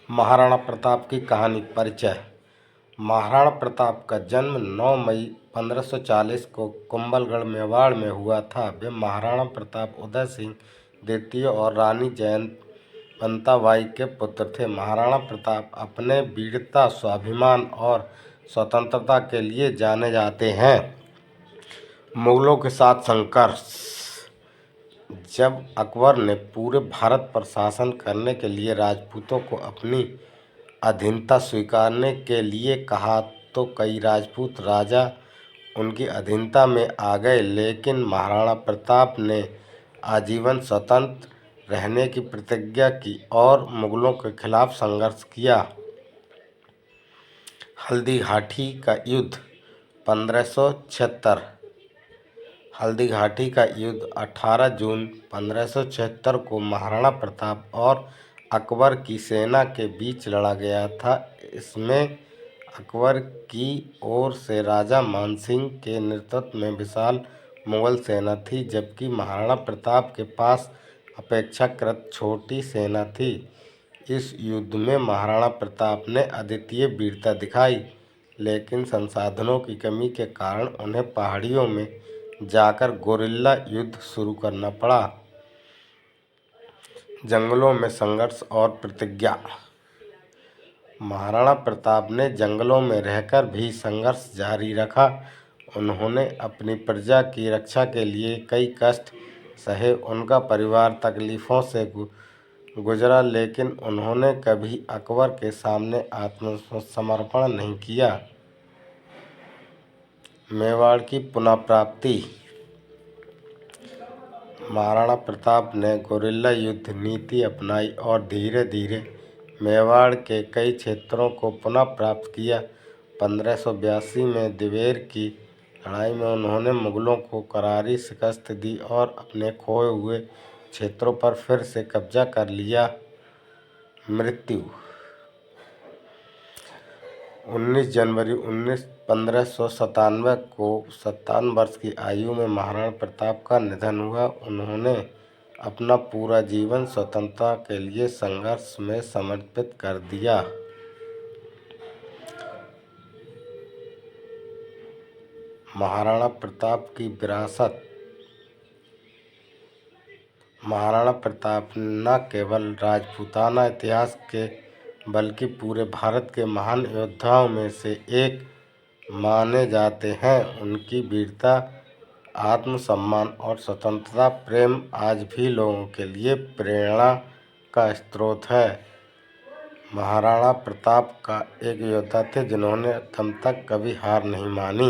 महाराणा प्रताप की कहानी। परिचय। महाराणा प्रताप का जन्म 9 मई 1540 को कुंभलगढ़ मेवाड़ में हुआ था। वे महाराणा प्रताप उदय सिंह द्वितीय और रानी जयवंता बाई के पुत्र थे। महाराणा प्रताप अपने वीरता, स्वाभिमान और स्वतंत्रता के लिए जाने जाते हैं। मुगलों के साथ संघर्ष। जब अकबर ने पूरे भारत पर शासन करने के लिए राजपूतों को अपनी अधीनता स्वीकारने के लिए कहा तो कई राजपूत राजा उनकी अधीनता में आ गए, लेकिन महाराणा प्रताप ने आजीवन स्वतंत्र रहने की प्रतिज्ञा की और मुगलों के खिलाफ संघर्ष किया। हल्दी घाटी का युद्ध 1576। हल्दी घाटी का युद्ध 18 जून 1576 को महाराणा प्रताप और अकबर की सेना के बीच लड़ा गया था। इसमें अकबर की ओर से राजा मानसिंह के नेतृत्व में विशाल मुगल सेना थी, जबकि महाराणा प्रताप के पास अपेक्षाकृत छोटी सेना थी। इस युद्ध में महाराणा प्रताप ने अद्वितीय वीरता दिखाई, लेकिन संसाधनों की कमी के कारण उन्हें पहाड़ियों में जाकर गुरिल्ला युद्ध शुरू करना पड़ा। जंगलों में संघर्ष और प्रतिज्ञा। महाराणा प्रताप ने जंगलों में रहकर भी संघर्ष जारी रखा। उन्होंने अपनी प्रजा की रक्षा के लिए कई कष्ट सहे। उनका परिवार तकलीफों से गुजरा, लेकिन उन्होंने कभी अकबर के सामने आत्मसमर्पण नहीं किया। मेवाड़ की पुनः प्राप्ति। महाराणा प्रताप ने गुरिल्ला युद्ध नीति अपनाई और धीरे धीरे मेवाड़ के कई क्षेत्रों को पुनः प्राप्त किया। 1582 में दिवेर की लड़ाई में उन्होंने मुगलों को करारी शिकस्त दी और अपने खोए हुए क्षेत्रों पर फिर से कब्जा कर लिया। मृत्यु 19 जनवरी 1597 को 57 वर्ष की आयु में महाराणा प्रताप का निधन हुआ। उन्होंने अपना पूरा जीवन स्वतंत्रता के लिए संघर्ष में समर्पित कर दिया। महाराणा प्रताप की विरासत। महाराणा प्रताप न केवल राजपूताना इतिहास के बल्कि पूरे भारत के महान योद्धाओं में से एक माने जाते हैं। उनकी वीरता, आत्मसम्मान और स्वतंत्रता प्रेम आज भी लोगों के लिए प्रेरणा का स्रोत है। महाराणा प्रताप का एक योद्धा थे जिन्होंने अंत तक कभी हार नहीं मानी।